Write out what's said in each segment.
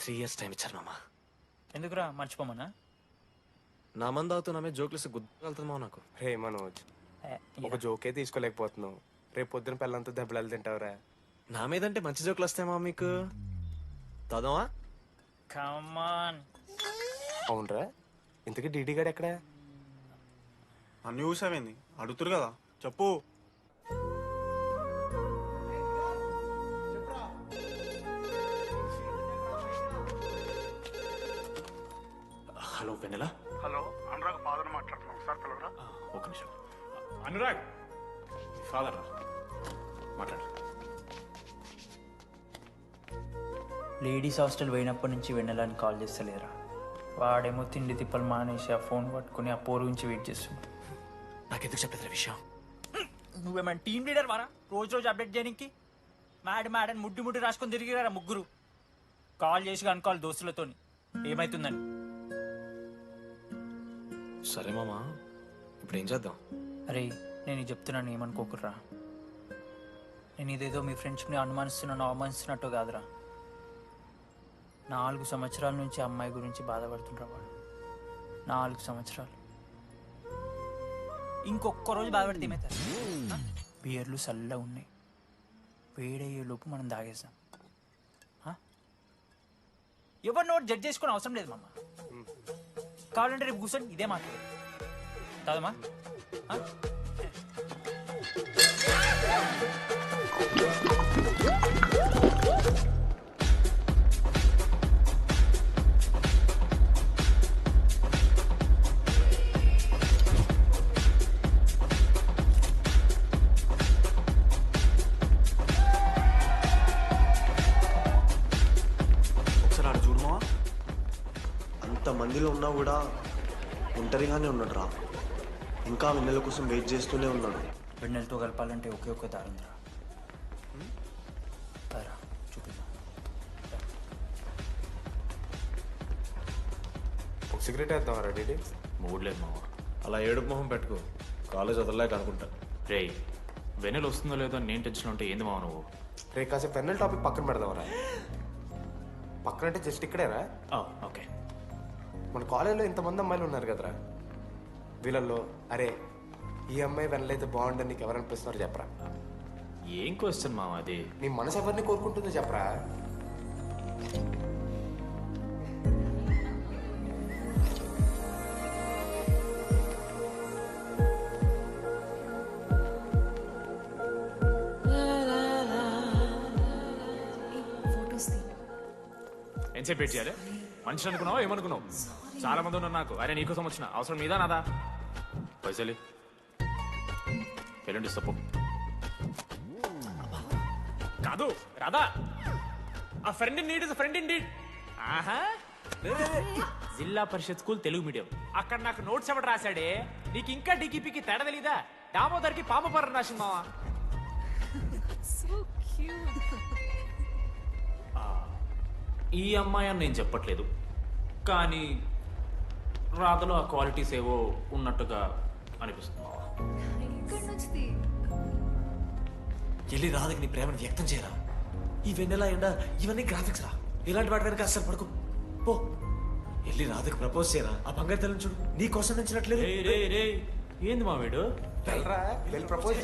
3 years time ఇచ్చారు మామ. ఎందుకురా మర్చిపోమన్నా? నా మంది అవుతూ నా మీద జోకులు గుర్తుకెళ్తుంది మామ నాకు. రే మనోజ్, ఒక జోకే తీసుకోలేకపోతున్నావు. రేపు పొద్దున పిల్లలతో దెబ్బలు తింటావురా. నా మీదంటే మంచి జోకులు వస్తాయి మామ మీకు. చదవా? కమాన్. అవునరా, ఇంతకీ డీడీ గారు ఎక్కడా? అన్ని చూసామేంది అడుగుతురు కదా, చెప్పు. హలో వెన్నెలా. హలో, అనురాగ్ ఫాదర్ మాట్లాడుతున్నాం సార్, పిలవరా? ఒక నిమిషం. అనురాగ్ ఫాదర్ మాట్లాడు. లేడీస్ హాస్టల్ పోయినప్పటి నుంచి వెన్నెలని కాల్ చేస్తలేరా? వాడేమో తిండి తిప్పలు మానేసి ఆ ఫోన్ పట్టుకుని ఆ పోరు గురించి వెయిట్ చేస్తుంది. నాకెందుకు చెప్పలేదు విషయం? నువ్వేమైనా టీం లీడర్ వారా రోజు రోజు అప్డేట్ చేయడానికి? మ్యాడ్ ముడ్డి ముడ్డి రాసుకొని తిరిగిరారా ముగ్గురు. కాల్ చేసి కనుకోవాలి దోస్తులతోని ఏమైతుందని. సరే మామ, ఇప్పుడు ఏం చేద్దాం? అరే నేను ఇది చెప్తున్నాను, ఏమనుకోకుర్రా. నేను ఇదేదో మీ ఫ్రెండ్షిప్ని అనుమానిస్తున్నాను అవమానిస్తున్నట్టు కాదురా. 4 సంవత్సరాల నుంచి అమ్మాయి గురించి బాధపడుతుండ్రా వాడు. 4 సంవత్సరాలు. ఇంకొక్క రోజు బాధపడితే ఏమవుతారు? బియర్లు చల్లగా ఉన్నాయి, వేడయ్యే లోపు మనం తాగేసాం. ఎవరు నోట్ జడ్జ్ చేసుకుని అవసరం లేదు మామ. కావాలంటే రేపు కూర్చొని ఇదే మాట్లాడు కాదమ్మా. ఒకసారి ఆడ చూడమా. అంతమందిలో ఉన్నా కూడా ఒంటరిగానే ఉన్నాడు రా. ఇంకా వెన్నెల కోసం వెయిట్ చేస్తూనే ఉన్నాడు. వెన్నెలతో కలపాలంటే ఒకే ఒక్క దారి ఉందిరా. చూపిద్దాం. ఒక సిగరెట్ వేద్దాం డీడీ. మూడ్ లేదు మామ. అలా ఏడుపు మొహం పెట్టుకో, కాలేజ్ వదలలేక అనుకుంటా. రే వెన్నెల వస్తుందో లేదో నేను టెన్షన్ ఉంటే ఏంది మామ నువ్వు? రే కాసేపు పెన్నెల టాపిక్ పక్కన పెడదాంరా. పక్కన అంటే జస్ట్ ఇక్కడేరా. ఓకే. మన కాలేజ్లో ఇంతమంది అమ్మాయిలు ఉన్నారు కదరా, వీళ్ళల్లో అరే ఈ అమ్మాయి వెనలైతే బాగుండని నీకు ఎవరు అనిపిస్తున్నారు చెప్పరా? ఏం క్వశ్చన్ మామ అది? నీ మనసు ఎవరిని కోరుకుంటుందో చెప్పరా? ఎంతసేపు వెయిట్ చేయాలి? మనిషి అనుకున్నావు ఏమనుకున్నావు? చాలా మంది ఉన్నారు నాకు. అరే నీకోసం వచ్చిన అవసరం మీదా నాదా? పైసలి ఎల్లుండి సప్పు కాదు రాదా. ఆ friend in need is friend in need. ఆహా, జిల్లా పరిషత్ స్కూల్ తెలుగు మీడియం. అక్కడ నాకు నోట్స్ ఎవడు రాశాడే? నీకు ఇంకా డికిపికి తేడా తెలీదా? దామోదర్కి పామపరం రాసింది మావా. ఈ అమ్మాయి అని నేను చెప్పట్లేదు, కానీ రాధలో ఆ క్వాలిటీస్ ఏవో ఉన్నట్టుగా అనిపిస్తుంది. వెళ్ళి రాధకి నీ ప్రేమను వ్యక్తం చేయరా. ఈ వెన్నెల ఎండ ఇవన్నీ గ్రాఫిక్స్ రా. ఇలాంటి వాటి వెనక అస్సలు పడుకో. పో వెళ్ళి రాధకి ప్రపోజ్ చేయరా. ఆ బంగారు తల్లిని చూడు, నీ కోసం నచ్చినట్లేదు. ఏంది మా వీడు? ప్రపోజ్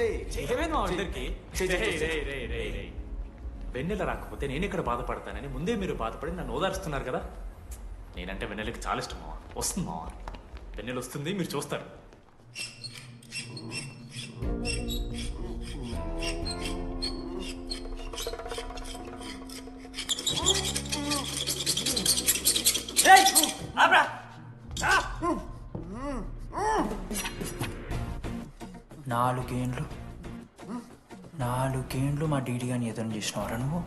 ఏమైంది మా ఇద్దరికి? వెన్నెల రాకపోతే నేను ఇక్కడ బాధపడతానని ముందే మీరు బాధపడి నన్ను ఓదారుస్తున్నారు కదా. నేనంటే వెన్నెలకి చాలా ఇష్టం మావా. వస్తుంది మావా, వెన్నెల వస్తుంది, మీరు చూస్తారు. నాలుగేండ్లు మా డీడీ గాని ఎదురు చేసినవారా నువ్వు?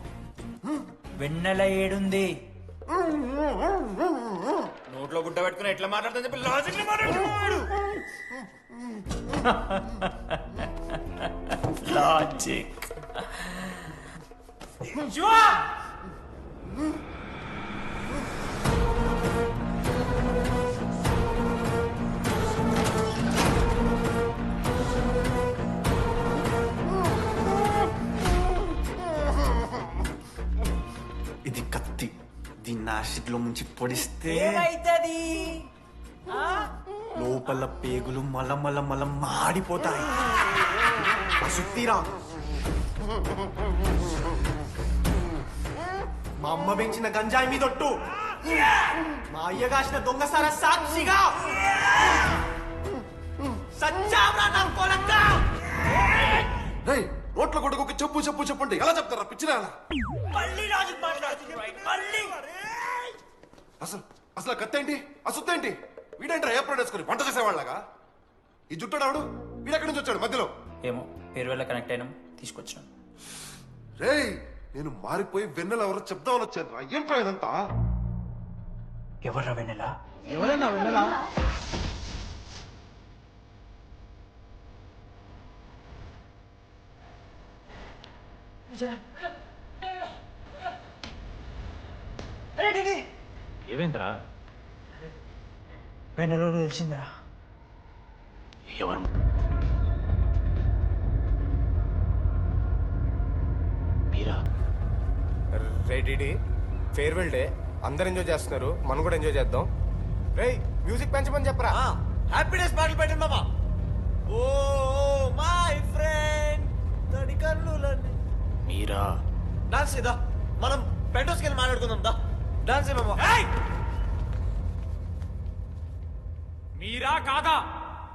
వెన్నెల ఏడుంది? నోట్లో గుడ్డ పెట్టుకుని ఎట్లా మాట్లాడుతుంది చెప్పి లాజిక్ మాట్లాడు. లాజిక్ దీన్ని యాసిడ్ లో ముంచి పొడిస్తే ఏమైతుంది లోపల పేగులు మల మాడిపోతాయి. సుత్తిరా మా అమ్మ పెంచిన గంజాయి మీదొట్టు, మా అయ్య కాసిన దొంగసార సాక్షిగా సచ్చావ్రా నా కొలంగా. రోట్ల కొడుకు చెప్పు చెప్పు చెప్పండి ఎలా చెప్తారా పిచ్చిరా అసలు అసలు కత్తేంటి అసుత్తేంటి వీడేంట్రా ఏప్రిల్ వేసుకుని వంట చేసేవాళ్ళగా ఈ జుట్టాడు వీడెక్కడి నుంచి వచ్చాడు మధ్యలో ఏమో పేరు వల్ల కనెక్ట్ అయినాం తీసుకొచ్చినాం. రేయ్ నేను మారిపోయి వెన్నెల ఎవరో చెప్దామని వచ్చాను రా ఏం ఇదంతా ఎవర్రా వెన్నెలా? ఏమైందిరా? వెన్నెలో తెలిసిందా? ఎవరు? మీరా? రే డిడి ఫేర్వెల్ డే అందరు ఎంజాయ్ చేస్తున్నారు, మనం కూడా ఎంజాయ్ చేద్దాం. రేయ్ మ్యూజిక్ పెంచమని చెప్పరా. హ్యాపీనెస్ పాటలు పెట్టండి మామా. ఓ మై ఫ్రెండ్ తడి కన్నులన్నీ. మీరా? డాన్స్ చేద్దా, మనం పెంటోస్కి వెళ్ళి మాట్లాడుకుందాం దా. డాన్స్ మామా. మీరా కాదా?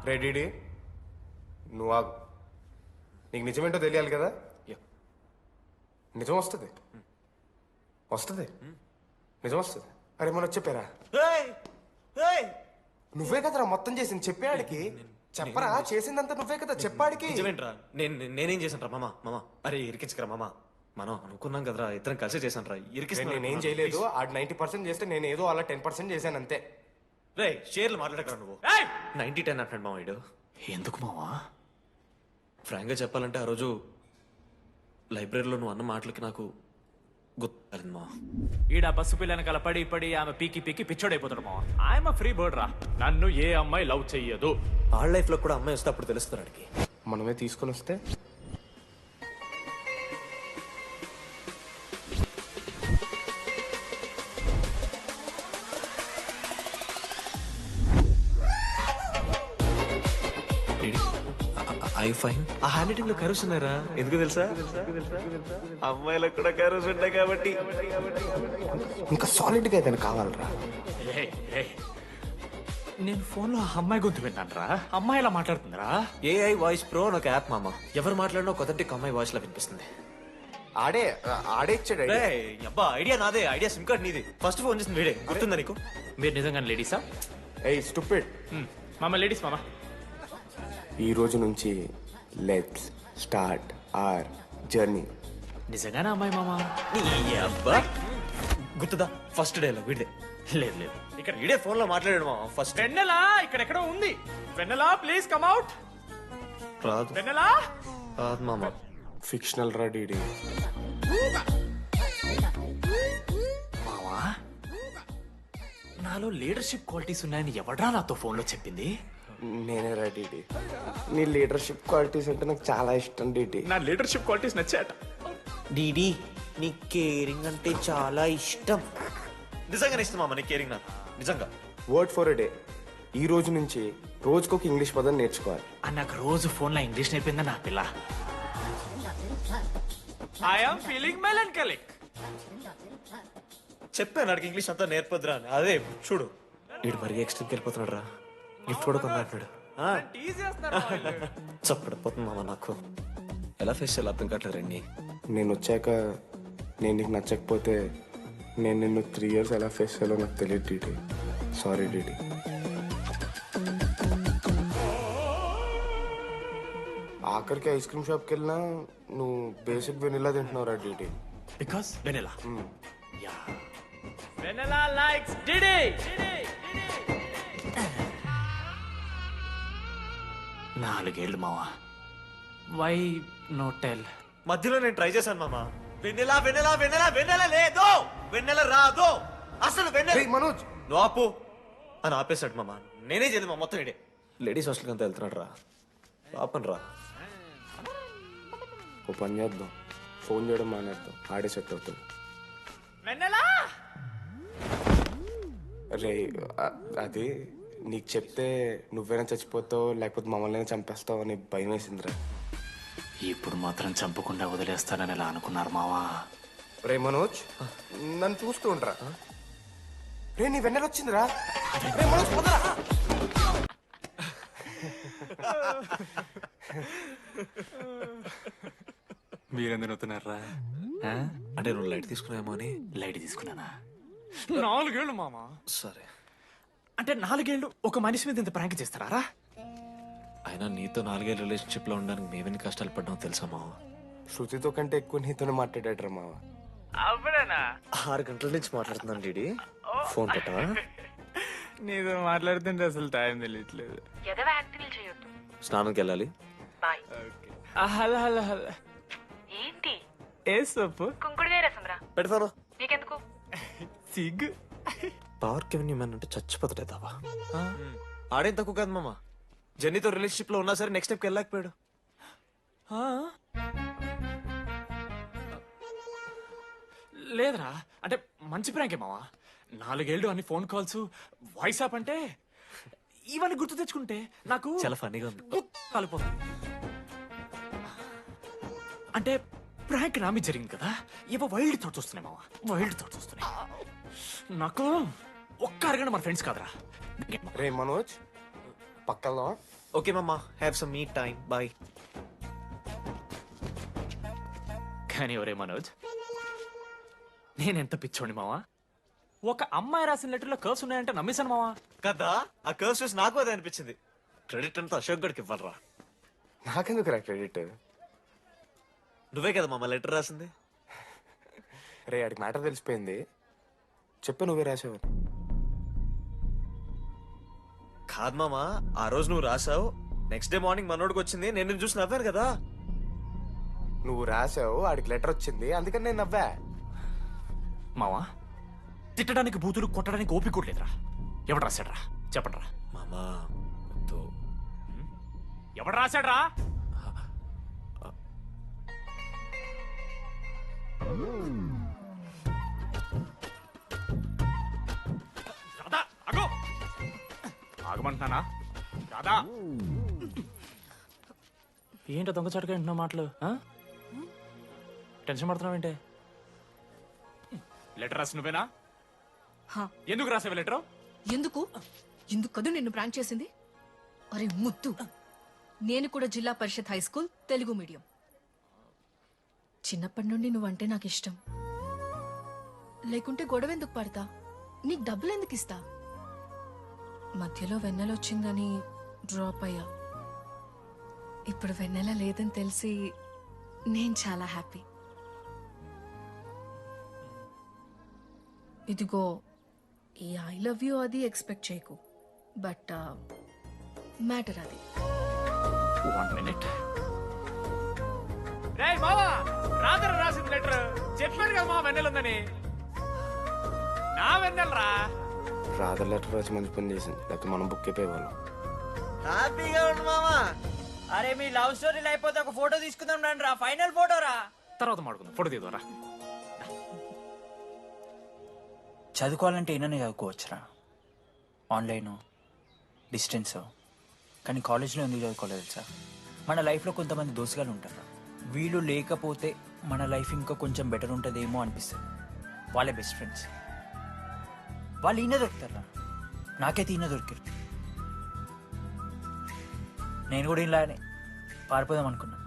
రే డిడి నువ్వు ఆగు. నీకు నిజమేంటో తెలియాలి కదా. నిజం వస్తుంది వస్తుంది నిజం వస్తుంది. అరే మనం చెప్పారా నువ్వే కదరా మొత్తం చేసింది చెప్పాడికి. చెప్పరా చేసిందంతా నువ్వే కదా చెప్పాడికి. నిజమేంట్రా? నేనేం చేశాను రా మామా. మామా అరే ఇరికించకరా మామా. మనం అనుకున్నాం కదరా, ఇద్దరం కలిసి చేశాను రా. నేనేం చేయలేదు. ఆడు 90% చేస్తే నేను ఏదో అలా 10% చేశాను అంతే. రే షేర్లు మాట్లాడకరా నువ్వు. 90-10 అంటున్నాడు మామ వీడు. ఎందుకు మావా? ఫ్రాంక్ గా చెప్పాలంటే ఆ రోజు లైబ్రరీలో నువ్వు అన్న మాటలకి నాకు గుర్తు మా. ఈడ బస్సు పిల్లని కలపడి పడి ఆమె పీకి పీకి పిచ్చోడైపోతాడు మావా. ఐఎమ్ ఫ్రీ బర్డ్ రా. నన్ను ఏ అమ్మాయి లవ్ చెయ్యదు. ఆడ లైఫ్ లో కూడా అమ్మాయి వస్తే అప్పుడు తెలుస్తుంది వాడికి. మనమే తీసుకొని వస్తే ఐ ఫైన్. ఆ హ్యాండ్ రైటింగ్ లో కర్వ్స్ ఉన్నారా? ఎందుకు తెలుసా? అమ్మాయిలకు కూడా కర్వ్స్ ఉంటాయి కాబట్టి. ఇంకా సాలిడ్ గా ఏదైనా కావాలరా. నేను ఫోన్ లో అమ్మాయి గొంతు విన్నాను రా. అమ్మాయి ఇలా మాట్లాడుతుందిరా. ఏఐ వాయిస్ ప్రో అని ఒక యాప్ మామ. ఎవరు మాట్లాడినా కొత్తటి అమ్మాయి వాయిస్ లా వినిపిస్తుంది. ఆడే ఇచ్చాడు. అబ్బా ఐడియా నాదే. ఐడియా సిమ్ కార్డ్ నీది. ఫస్ట్ ఫోన్ చేసింది వీడే. గుర్తుందా నీకు? మీరు నిజంగా లేడీసా? ఏయ్ స్టూపిడ్. మామ లేడీస్ మామ. ఈ రోజు నుంచి లెట్స్ స్టార్ట్ అవర్ జర్నీ. నిజంగానే అమ్మాయి మామ? నీ అబ్బా గుర్తుదా ఫస్ట్ డే లో వీడే. లేదు లేదు, ఇక్కడ వీడే ఫోన్ లో మాట్లాడాడు మామ ఫస్ట్. వెన్నెలా ఇక్కడెక్కడో ఉంది. వెన్నెలా ప్లీజ్ కమ్ అవుట్. రాదు వెన్నెలా? రాదు మామ. ఫిక్షనల్ రా డీడీ. మావా నాలో లీడర్షిప్ క్వాలిటీస్ ఉన్నాయని ఎవడ్రా నాతో ఫోన్ లో చెప్పింది? నేనే రా డీడీ. నీ లీడర్షిప్ క్వాలిటీస్ అంటే నాకు చాలా ఇష్టం డీడీ. నా లీడర్షిప్ క్వాలిటీస్ నచ్చాట. డీడీ నీ కేరింగ్ అంటే చాలా ఇష్టం. నిజంగానే ఇష్టం మామ నీ కేరింగ్ నాకు నిజంగా. Word for a day. ఈ రోజు నుంచి రోజుకొక ఇంగ్లీష్ పదం నేర్చుకోవాలి. నాకు రోజు ఫోన్ లో ఇంగ్లీష్ నేర్పిందా నా పిల్ల. I'm feeling melancholic. చెప్పాను నాకు ఇంగ్లీష్ అంతా నేర్పొద్దురా అని. అదే చూడు వీడు మరీ ఎక్స్ట్రీమ్కి వెళ్ళిపోతున్నాడు రా. గిఫ్ట్ కూడా కొన్నాడు. చప్పడిపోతుంది మామ నాకు. ఎలా ఫేస్ చేయాలి అర్థం కావట్లేదు రండి. నేను వచ్చాక నేను నీకు నచ్చకపోతే నేను నిన్ను 3 years ఎలా ఫేస్ చేయాలో నాకు తెలియదు డీడీ. Sorry DD. ఆఖరికి ఐస్ క్రీమ్ షాప్కి వెళ్ళినా నువ్వు బేసిక్ వెనిలా తింటున్నావురా DD. Because Vennela. Yeah Vennela likes DD. 4 ఏళ్ళు మావా. Why no tell? మధ్యలో నేను ట్రై చేశాను మామ. వెన్నెలా వెన్నెలా వెన్నెలా వెన్నెల లేదు, వెన్నెల రాదు అసలు. వెన్నెల మనోజ్ నువ్వు ఆపు అని ఆపేశాడు మామ. నేనే చేయలేదు మా మొత్తం ఇడే. లేడీస్ హాస్టల్కి అంతా వెళ్తున్నాడు రా. పాపని రా. ఓ పని చేద్దాం, ఫోన్ చేయడం మానేద్దాం. ఆడే సెట్ అవుతుంది. వెన్నెలా రే అది నీకు చెప్తే నువ్వైనా చచ్చిపోతావు లేకపోతే మమ్మల్ని చంపేస్తావు అని భయం వేసిందిరా. ఇప్పుడు మాత్రం చంపకుండా వదిలేస్తానని ఎలా అనుకున్నారు మావా? రే మనోజ్ నన్ను చూస్తూ ఉండరా. రే నీ వెన్నెల వచ్చిందిరా. రే మనోజ్ పోతరా. మీరెందుకు అవుతున్నారా? అంటే నువ్వు లైట్ తీసుకున్నామో అని. లైట్ తీసుకున్నానా? 4 ఏళ్ళు మామా. సరే, అంటే 4 ఏళ్ళు ఒక మనిషి మీద ఇంత ప్రాంక్ చేస్తారా? అయినా నీతో 4 ఏళ్ళ రిలేషన్షిప్ లో ఉండడానికి మేమెన్ని కష్టాలు పడ్డామో తెలుసా మావ? శృతితో కంటే ఎక్కువ నీతోనే మాట్లాడాడు రా మావ. 6 గంటల నుంచి మాట్లాడుతున్నాను డీడీ. ఫోన్ పెట్టవా? నీతో మాట్లాడుతుంటే అసలు టైం తెలియట్లేదు. స్నానంకి వెళ్ళాలి. Hello hello hello. ఏంటి ఏ సొప్పు కుంకుడుగాయ రసం రా పెడతాను. నీకెందుకు సిగ్గు. పవర్ కెవెన్ మ్యాన్ అంటే చచ్చిపోతాడేదావా? ఆడేం తక్కువ కాదు మామ. జెన్నీతో రిలేషన్షిప్ లో ఉన్నా సరే నెక్స్ట్ స్టెప్కి వెళ్ళలేకపోయాడు. లేదురా, అంటే మంచి ప్రాంకే మావా. 4 ఏళ్ళు అన్ని ఫోన్ కాల్స్, వాయిస్ యాప్ అంటే ఇవన్నీ గుర్తు తెచ్చుకుంటే నాకు చాలా ఫన్నీగా ఉంది. కాలిపోతుంది. అంటే ప్రాంక్ నామి జరిగింది కదా, ఏవో వైల్డ్ థాట్స్ వస్తున్నాయి మావా, వైల్డ్ థాట్స్ వస్తున్నాయి. నాకు ఒక్క అరగంట మన ఫ్రెండ్స్ కాదురా. రే మనోజ్ పక్కలో. ఓకే మామ, have some me time. Bye. కానీ ఒరే మనోజ్, నేనెంత పిచ్చోండి మావా. ఒక అమ్మాయి రాసిన లెటర్లో కర్వ్స్ ఉన్నాయంటే నమ్మేశాను మావా. కదా, ఆ కర్వ్స్ చూసి నాకు అదే అనిపించింది. క్రెడిట్ అంతా అశోక్ గడికి ఇవ్వాలరా. నాకెందుకు రా క్రెడిట్? నువ్వే కదా మామ లెటర్ రాసింది. రే ఆడికి మ్యాటర్ తెలిసిపోయింది. చెప్పు నువ్వే రాసావని. కాదు మామ, ఆ రోజు నువ్వు రాసావు, నెక్స్ట్ డే మార్నింగ్ మనోడికి వచ్చింది, నేను నిన్ను చూసి నవ్వాను కదా. నువ్వు రాసావు, ఆడికి లెటర్ వచ్చింది, అందుకని నేను నవ్వా. మావా, తిట్టడానికి బూతులు కొట్టడానికి ఓపిక కూడా లేదురా. ఎవడు రాశాడ్రా చెప్పండిరా. మామా వద్దు. ఎవడు రాశాడ్రా? రాధా ఆగు. ఆగమంటున్నానా? రాధా ఏంటో దొంగచాటుగా వింటున్నావు మాటలు? టెన్షన్ పడుతున్నావేంటే? లెటర్ రాసి నువ్వేనా? హా. ఎందుకు రాసావు లెటర్? ఎందుకు ఎందుకు కదూ నిన్ను ప్రాంక్ చేసింది? అరే ముద్దు, నేను కూడా జిల్లా పరిషత్ హై స్కూల్ తెలుగు మీడియం. చిన్నప్పటి నుండి నువ్వంటే నాకు ఇష్టం. లేకుంటే గొడవ ఎందుకు పడతా? నీకు డబ్బులు ఎందుకు ఇస్తా? మధ్యలో వెన్నెలొచ్చిందని డ్రాప్ అయ్యా. ఇప్పుడు వెన్నెల లేదని తెలిసి నేను చాలా హ్యాపీ. ఇదిగో ఈ ఐ లవ్ యూ అది ఎక్స్పెక్ట్ చేయకు, బట్ మ్యాటర్ అది. 1 minute. రేయ్ మావా, రాధర రాసిన లెటర్ చెప్పాడు కదా మా వెన్నెలుందని. నా వెన్నెలరా. రాధ లెటర్ వచ్చి మంచి పని చేసింది, లేకపోతే మనం బుక్ అయిపోయేవాళ్ళం. హ్యాపీగా ఉండు మామా. అరే మీ లవ్ స్టోరీలు అయిపోతే ఒక ఫోటో తీసుకుందాం రండి రా, ఫైనల్ ఫోటో రా. తర్వాత మాడుకుందాం, ఫోటో తీద్దాం రా. చదువుకోవాలంటే ఏమైనా చదువుకోవచ్చురా, ఆన్లైన్ డిస్టెన్స్. కానీ కాలేజ్లో ఎందుకు చదువుకోలేదు తెలుసా? మన లైఫ్లో కొంతమంది దోస్తుగాలు ఉంటారు, వీళ్ళు లేకపోతే మన లైఫ్ ఇంకా కొంచెం బెటర్ ఉంటుందేమో అనిపిస్తుంది. వాళ్ళే బెస్ట్ ఫ్రెండ్స్. వాళ్ళు ఈయన దొరుకుతారా, నాకైతే ఈయన దొరికారు. నేను కూడా ఇలానే పారిపోదాం అనుకున్నా.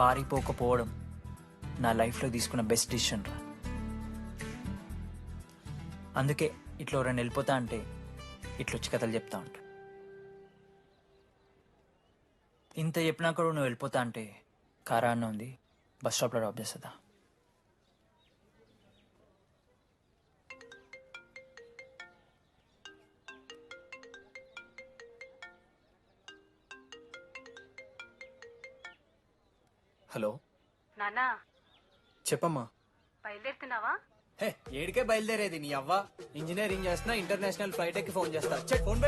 పారిపోకపోవడం నా లైఫ్లో తీసుకున్న బెస్ట్ డిసిషన్ రా. అందుకే ఇట్లా ఎవరైనా వెళ్ళిపోతా అంటే ఇట్లొచ్చి కథలు చెప్తా ఉంటా. ఇంత చెప్పినా కూడా నువ్వు వెళ్ళిపోతా అంటే కారా అన్న ఉంది, బస్ స్టాప్లో డ్రాప్ చేస్తుందా? హలో నానా చెప్పమ్మా. బయలుదేరుతున్నావా? హే, ఏడికే బయలుదేరేది నీ అవ్వ. ఇంజనీరింగ్ చేస్తున్నా, ఇంటర్నేషనల్ ఫ్లైట్ ఎక్కి ఫోన్ చేస్తా. ఫోన్